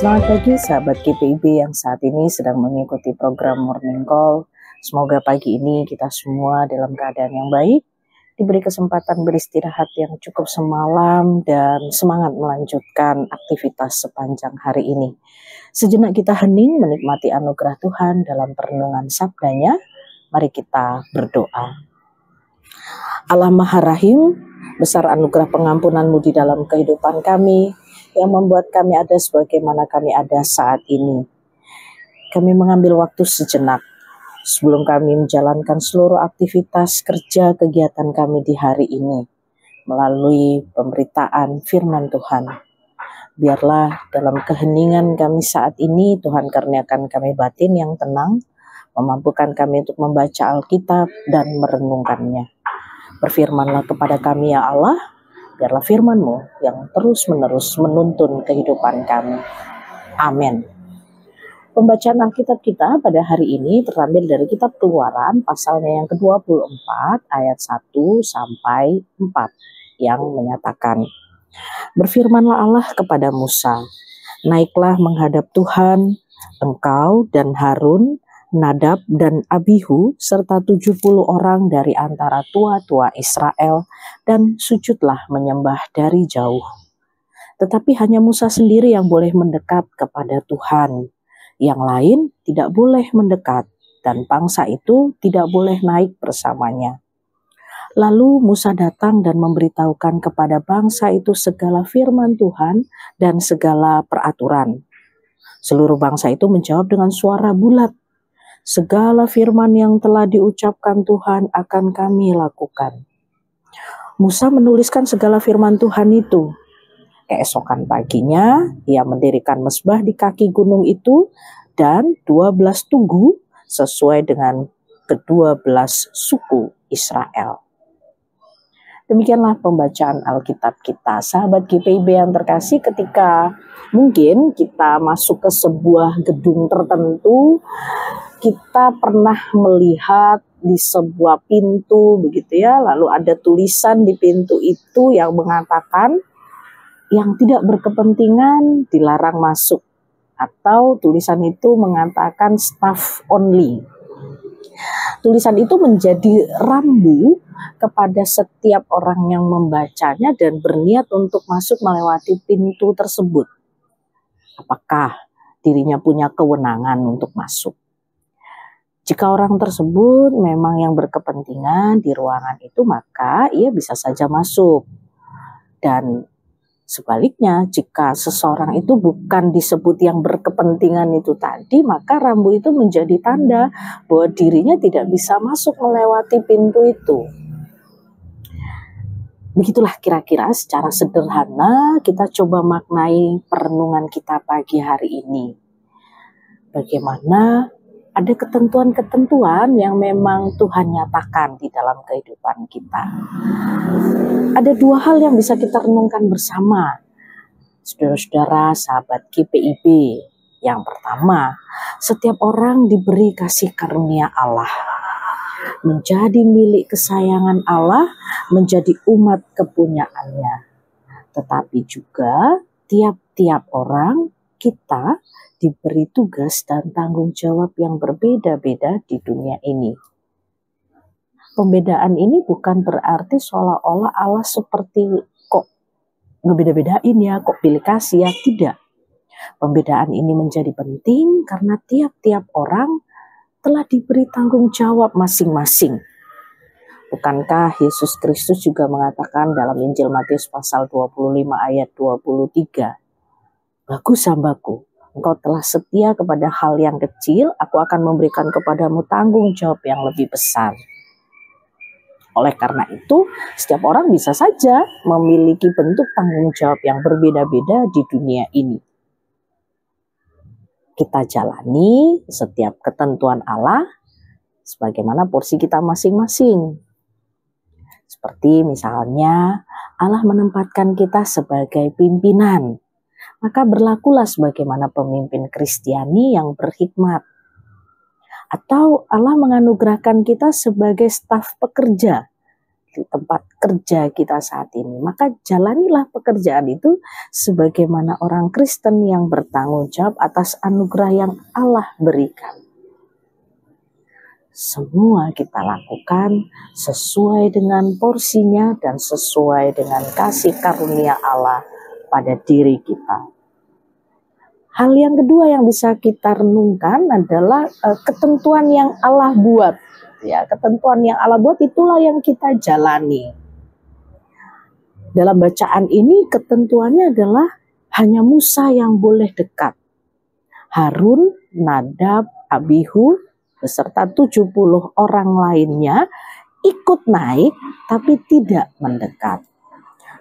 Selamat pagi sahabat GPIB yang saat ini sedang mengikuti program Morning Call. Semoga pagi ini kita semua dalam keadaan yang baik, diberi kesempatan beristirahat yang cukup semalam dan semangat melanjutkan aktivitas sepanjang hari ini. Sejenak kita hening menikmati anugerah Tuhan dalam perenungan sabdanya. Mari kita berdoa. Allah Maha Rahim, besar anugerah pengampunan-Mu di dalam kehidupan kami, yang membuat kami ada sebagaimana kami ada saat ini. Kami mengambil waktu sejenak sebelum kami menjalankan seluruh aktivitas kerja kegiatan kami di hari ini melalui pemberitaan firman Tuhan. Biarlah dalam keheningan kami saat ini Tuhan karuniakan kami batin yang tenang, memampukan kami untuk membaca Alkitab dan merenungkannya. Berfirmanlah kepada kami ya Allah, biarlah firman-Mu yang terus-menerus menuntun kehidupan kami. Amin. Pembacaan Alkitab kita pada hari ini terambil dari kitab Keluaran pasalnya yang ke-24 ayat 1 sampai 4 yang menyatakan, berfirmanlah Allah kepada Musa, naiklah menghadap Tuhan, engkau dan Harun, Nadab dan Abihu serta 70 orang dari antara tua-tua Israel, dan sujudlah menyembah dari jauh. Tetapi hanya Musa sendiri yang boleh mendekat kepada Tuhan. Yang lain tidak boleh mendekat, dan bangsa itu tidak boleh naik bersamanya. Lalu Musa datang dan memberitahukan kepada bangsa itu segala firman Tuhan dan segala peraturan. Seluruh bangsa itu menjawab dengan suara bulat, segala firman yang telah diucapkan Tuhan akan kami lakukan. Musa menuliskan segala firman Tuhan itu. Keesokan paginya, ia mendirikan mezbah di kaki gunung itu dan 12 tugu sesuai dengan ke-12 suku Israel. Demikianlah pembacaan Alkitab kita. Sahabat GPIB yang terkasih, ketika mungkin kita masuk ke sebuah gedung tertentu, kita pernah melihat di sebuah pintu begitu ya, lalu ada tulisan di pintu itu yang mengatakan yang tidak berkepentingan dilarang masuk, atau tulisan itu mengatakan staff only. Tulisan itu menjadi rambu kepada setiap orang yang membacanya dan berniat untuk masuk melewati pintu tersebut. Apakah dirinya punya kewenangan untuk masuk? Jika orang tersebut memang yang berkepentingan di ruangan itu, maka ia bisa saja masuk. Dan sebaliknya, jika seseorang itu bukan disebut yang berkepentingan itu tadi, maka rambu itu menjadi tanda bahwa dirinya tidak bisa masuk melewati pintu itu. Begitulah kira-kira secara sederhana kita coba maknai perenungan kita pagi hari ini. Bagaimana ada ketentuan-ketentuan yang memang Tuhan nyatakan di dalam kehidupan kita. Ada dua hal yang bisa kita renungkan bersama, saudara-saudara sahabat GPIB. Yang pertama, setiap orang diberi kasih karunia Allah, menjadi milik kesayangan Allah, menjadi umat kepunyaannya. Tetapi juga tiap-tiap orang kita diberi tugas dan tanggung jawab yang berbeda-beda di dunia ini. Pembedaan ini bukan berarti seolah-olah Allah seperti kok ngebeda-bedain ya, kok pilih kasih ya, tidak. Pembedaan ini menjadi penting karena tiap-tiap orang telah diberi tanggung jawab masing-masing. Bukankah Yesus Kristus juga mengatakan dalam Injil Matius pasal 25 ayat 23, bagus hambaku, engkau telah setia kepada hal yang kecil, aku akan memberikan kepadamu tanggung jawab yang lebih besar. Oleh karena itu, setiap orang bisa saja memiliki bentuk tanggung jawab yang berbeda-beda di dunia ini. Kita jalani setiap ketentuan Allah sebagaimana porsi kita masing-masing. Seperti misalnya, Allah menempatkan kita sebagai pimpinan. Maka berlakulah sebagaimana pemimpin Kristiani yang berhikmat. Atau Allah menganugerahkan kita sebagai staf pekerja. di tempat kerja kita saat ini, maka jalanilah pekerjaan itu sebagaimana orang Kristen yang bertanggung jawab atas anugerah yang Allah berikan. Semua kita lakukan sesuai dengan porsinya dan sesuai dengan kasih karunia Allah pada diri kita. Hal yang kedua yang bisa kita renungkan adalah ketentuan yang Allah buat. Ya, ketentuan yang Allah buat itulah yang kita jalani. Dalam bacaan ini ketentuannya adalah hanya Musa yang boleh dekat. Harun, Nadab, Abihu, beserta 70 orang lainnya ikut naik tapi tidak mendekat.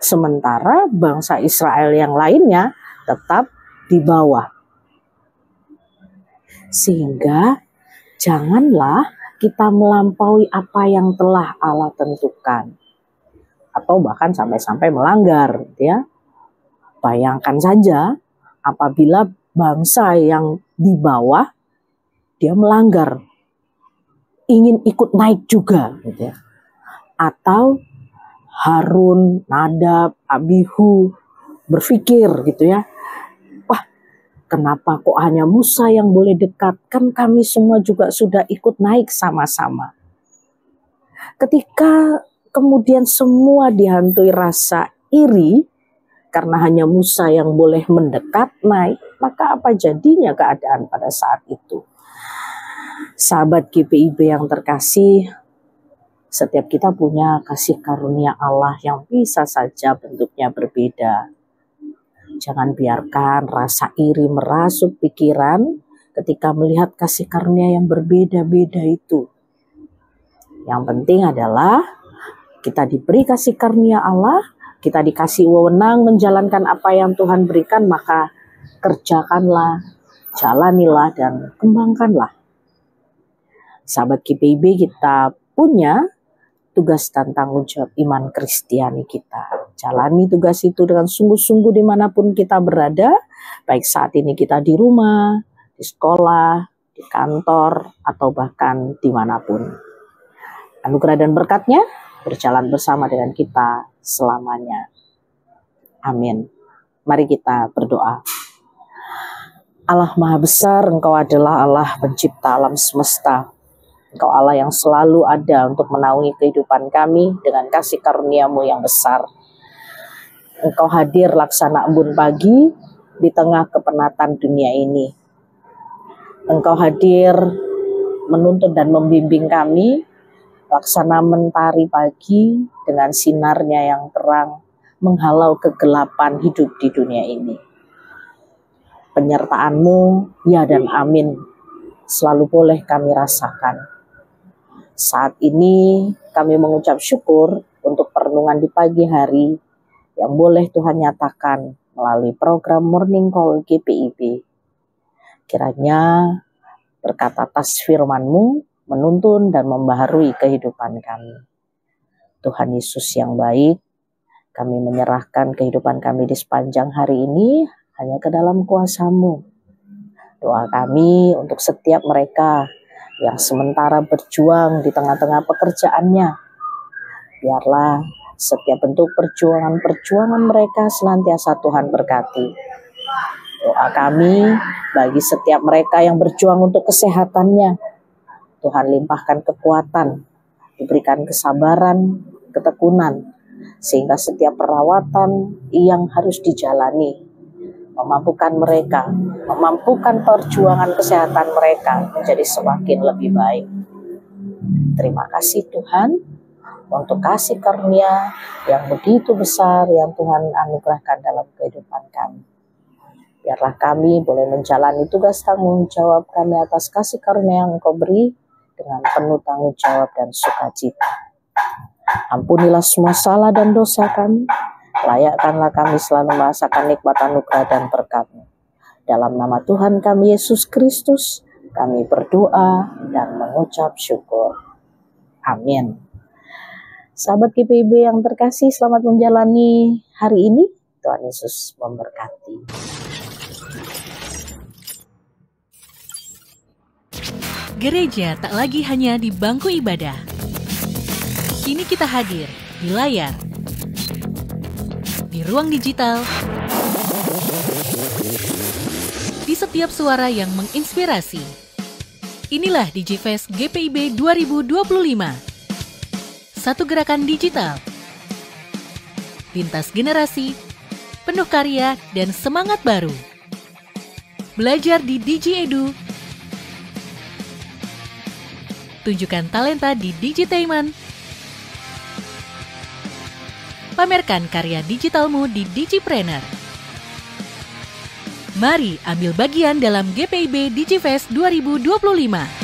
Sementara bangsa Israel yang lainnya tetap di bawah. Sehingga janganlah kita melampaui apa yang telah Allah tentukan. Atau bahkan sampai-sampai melanggar, ya. Bayangkan saja apabila bangsa yang di bawah dia melanggar, ingin ikut naik juga, gitu ya. Atau Harun, Nadab, Abihu berpikir gitu ya, kenapa kok hanya Musa yang boleh dekat? Kan kami semua juga sudah ikut naik sama-sama. Ketika kemudian semua dihantui rasa iri, karena hanya Musa yang boleh mendekat naik, maka apa jadinya keadaan pada saat itu? Sahabat GPIB yang terkasih, setiap kita punya kasih karunia Allah yang bisa saja bentuknya berbeda. Jangan biarkan rasa iri merasuk pikiran ketika melihat kasih karunia yang berbeda-beda itu. Yang penting adalah kita diberi kasih karunia Allah, kita dikasih wewenang menjalankan apa yang Tuhan berikan, maka kerjakanlah, jalanilah, dan kembangkanlah. Sahabat GPIB, kita punya tugas dan tanggung jawab iman Kristiani kita. Jalani tugas itu dengan sungguh-sungguh dimanapun kita berada, baik saat ini kita di rumah, di sekolah, di kantor, atau bahkan dimanapun. Anugerah dan berkatnya berjalan bersama dengan kita selamanya. Amin. Mari kita berdoa. Allah Maha Besar, Engkau adalah Allah pencipta alam semesta. Engkau Allah yang selalu ada untuk menaungi kehidupan kami dengan kasih karunia-Mu yang besar. Engkau hadir laksana embun pagi di tengah kepenatan dunia ini. Engkau hadir menuntun dan membimbing kami laksana mentari pagi dengan sinarnya yang terang menghalau kegelapan hidup di dunia ini. Penyertaan-Mu, ya dan amin, selalu boleh kami rasakan. Saat ini kami mengucap syukur untuk perenungan di pagi hari yang boleh Tuhan nyatakan melalui program Morning Call GPIB. Kiranya berkat atas firman-Mu menuntun dan membaharui kehidupan kami. Tuhan Yesus yang baik, kami menyerahkan kehidupan kami di sepanjang hari ini hanya ke dalam kuasa-Mu. Doa kami untuk setiap mereka yang sementara berjuang di tengah-tengah pekerjaannya. Biarlah setiap bentuk perjuangan mereka senantiasa Tuhan berkati. Doa kami bagi setiap mereka yang berjuang untuk kesehatannya. Tuhan limpahkan kekuatan, diberikan kesabaran, ketekunan, sehingga setiap perawatan yang harus dijalani memampukan mereka, memampukan perjuangan kesehatan mereka menjadi semakin lebih baik. Terima kasih Tuhan untuk kasih karunia yang begitu besar yang Tuhan anugerahkan dalam kehidupan kami. Biarlah kami boleh menjalani tugas tanggung jawab kami atas kasih karunia yang Engkau beri dengan penuh tanggung jawab dan sukacita. Ampunilah semua salah dan dosa kami. Layakkanlah kami selalu merasakan nikmat anugerah dan berkat-Mu. Dalam nama Tuhan kami Yesus Kristus, kami berdoa dan mengucap syukur. Amin. Sahabat GPIB yang terkasih, selamat menjalani hari ini. Tuhan Yesus memberkati. Gereja tak lagi hanya di bangku ibadah. Kini kita hadir di layar, di ruang digital, di setiap suara yang menginspirasi. Inilah DigiFest GPIB 2025. Satu gerakan digital, lintas generasi, penuh karya dan semangat baru. Belajar di DigiEdu. Tunjukkan talenta di Digitainment. Pamerkan karya digitalmu di Digipreneur. Mari ambil bagian dalam GPIB DigiFest 2025.